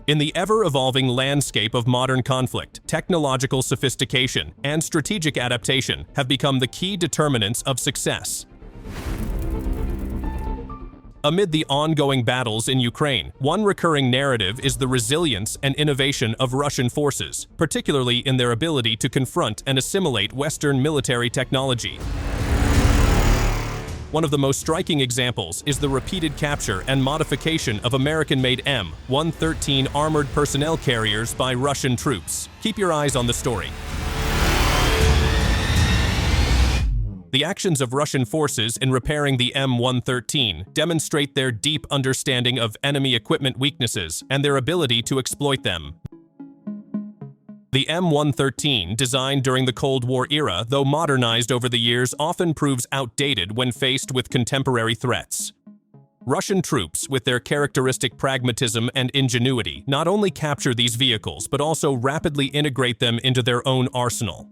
In the ever-evolving landscape of modern conflict, technological sophistication and strategic adaptation have become the key determinants of success. Amid the ongoing battles in Ukraine, one recurring narrative is the resilience and innovation of Russian forces, particularly in their ability to confront and assimilate Western military technology. One of the most striking examples is the repeated capture and modification of American-made M113 armored personnel carriers by Russian troops. Keep your eyes on the story. The actions of Russian forces in repairing the M113 demonstrate their deep understanding of enemy equipment weaknesses and their ability to exploit them. The M113, designed during the Cold War era, though modernized over the years, often proves outdated when faced with contemporary threats. Russian troops, with their characteristic pragmatism and ingenuity, not only capture these vehicles but also rapidly integrate them into their own arsenal.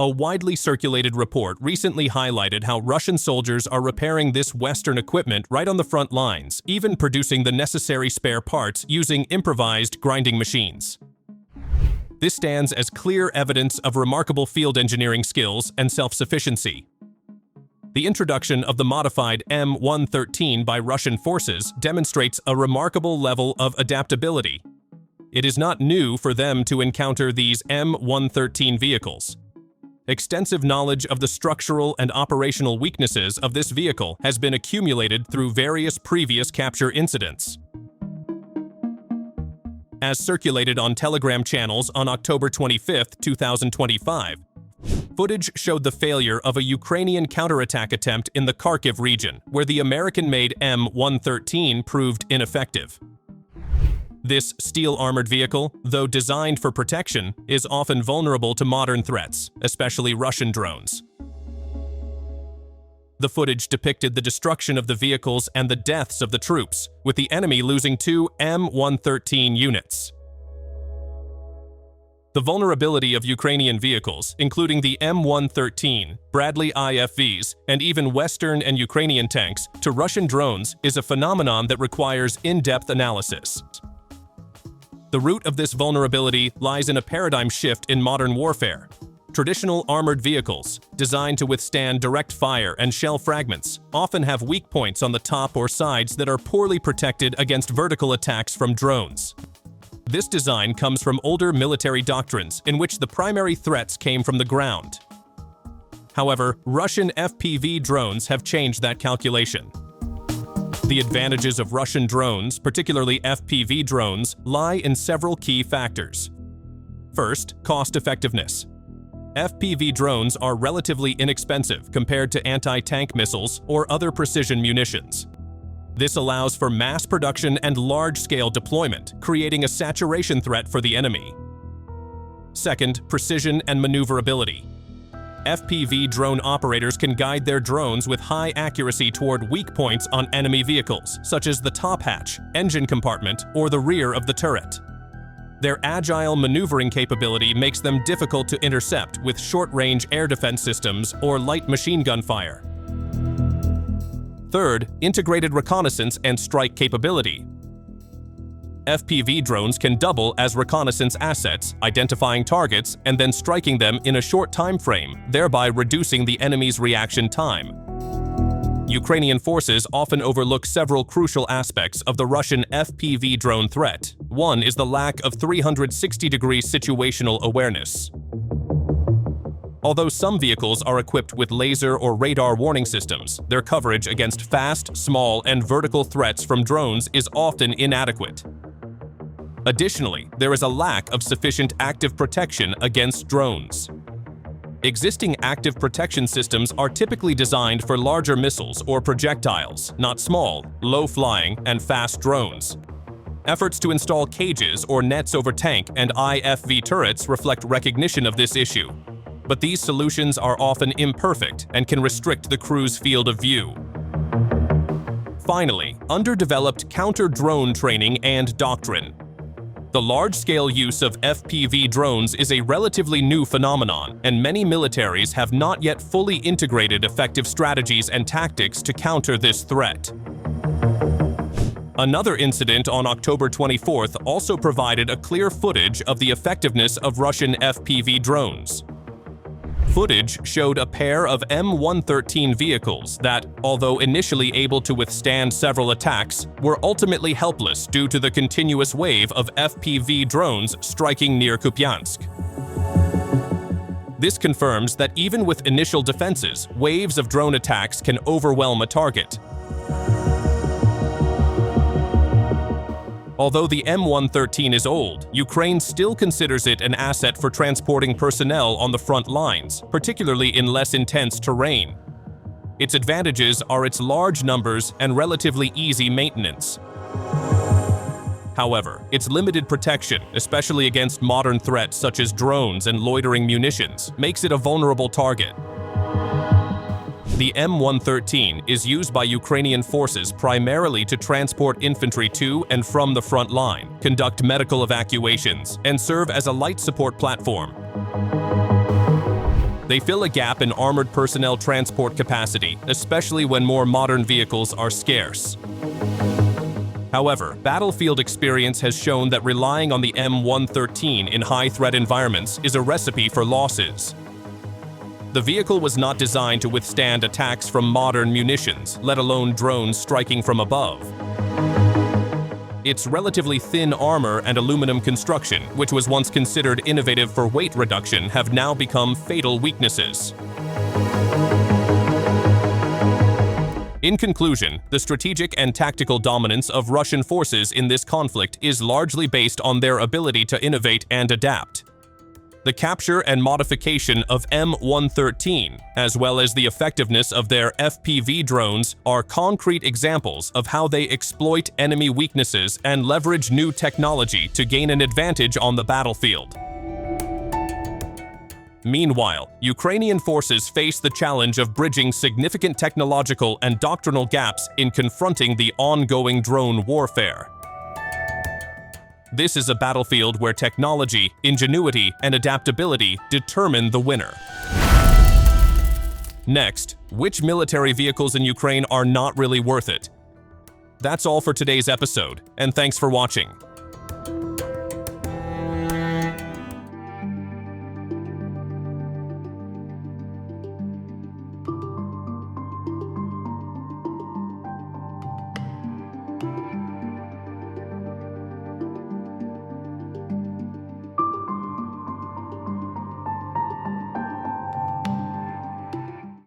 A widely circulated report recently highlighted how Russian soldiers are repairing this Western equipment right on the front lines, even producing the necessary spare parts using improvised grinding machines. This stands as clear evidence of remarkable field engineering skills and self-sufficiency. The introduction of the modified M113 by Russian forces demonstrates a remarkable level of adaptability. It is not new for them to encounter these M113 vehicles. Extensive knowledge of the structural and operational weaknesses of this vehicle has been accumulated through various previous capture incidents. As circulated on Telegram channels on October 25, 2025, footage showed the failure of a Ukrainian counterattack attempt in the Kharkiv region, where the American-made M113 proved ineffective. This steel-armored vehicle, though designed for protection, is often vulnerable to modern threats, especially Russian drones. The footage depicted the destruction of the vehicles and the deaths of the troops, with the enemy losing 2 M113 units. The vulnerability of Ukrainian vehicles, including the M113, Bradley IFVs, and even Western and Ukrainian tanks, to Russian drones is a phenomenon that requires in-depth analysis. The root of this vulnerability lies in a paradigm shift in modern warfare. Traditional armored vehicles, designed to withstand direct fire and shell fragments, often have weak points on the top or sides that are poorly protected against vertical attacks from drones. This design comes from older military doctrines in which the primary threats came from the ground. However, Russian FPV drones have changed that calculation. The advantages of Russian drones, particularly FPV drones, lie in several key factors. First, cost-effectiveness. FPV drones are relatively inexpensive compared to anti-tank missiles or other precision munitions. This allows for mass production and large-scale deployment, creating a saturation threat for the enemy. Second, precision and maneuverability. FPV drone operators can guide their drones with high accuracy toward weak points on enemy vehicles, such as the top hatch, engine compartment, or the rear of the turret. Their agile maneuvering capability makes them difficult to intercept with short-range air defense systems or light machine gun fire. Third, integrated reconnaissance and strike capability. FPV drones can double as reconnaissance assets, identifying targets and then striking them in a short time frame, thereby reducing the enemy's reaction time. Ukrainian forces often overlook several crucial aspects of the Russian FPV drone threat. One is the lack of 360-degree situational awareness. Although some vehicles are equipped with laser or radar warning systems, their coverage against fast, small, and vertical threats from drones is often inadequate. Additionally, there is a lack of sufficient active protection against drones. Existing active protection systems are typically designed for larger missiles or projectiles, not small, low-flying, and fast drones. Efforts to install cages or nets over tank and IFV turrets reflect recognition of this issue. But these solutions are often imperfect and can restrict the crew's field of view. Finally, underdeveloped counter-drone training and doctrine. The large-scale use of FPV drones is a relatively new phenomenon, and many militaries have not yet fully integrated effective strategies and tactics to counter this threat. Another incident on October 24th also provided a clear footage of the effectiveness of Russian FPV drones. Footage showed a pair of M113 vehicles that, although initially able to withstand several attacks, were ultimately helpless due to the continuous wave of FPV drones striking near Kupyansk. This confirms that even with initial defenses, waves of drone attacks can overwhelm a target. Although the M113 is old, Ukraine still considers it an asset for transporting personnel on the front lines, particularly in less intense terrain. Its advantages are its large numbers and relatively easy maintenance. However, its limited protection, especially against modern threats such as drones and loitering munitions, makes it a vulnerable target. The M113 is used by Ukrainian forces primarily to transport infantry to and from the front line, conduct medical evacuations, and serve as a light support platform. They fill a gap in armored personnel transport capacity, especially when more modern vehicles are scarce. However, battlefield experience has shown that relying on the M113 in high-threat environments is a recipe for losses. The vehicle was not designed to withstand attacks from modern munitions, let alone drones striking from above. Its relatively thin armor and aluminum construction, which was once considered innovative for weight reduction, have now become fatal weaknesses. In conclusion, the strategic and tactical dominance of Russian forces in this conflict is largely based on their ability to innovate and adapt. The capture and modification of M113, as well as the effectiveness of their FPV drones, are concrete examples of how they exploit enemy weaknesses and leverage new technology to gain an advantage on the battlefield. Meanwhile, Ukrainian forces face the challenge of bridging significant technological and doctrinal gaps in confronting the ongoing drone warfare. This is a battlefield where technology, ingenuity, and adaptability determine the winner. Next, which military vehicles in Ukraine are not really worth it? That's all for today's episode, and thanks for watching.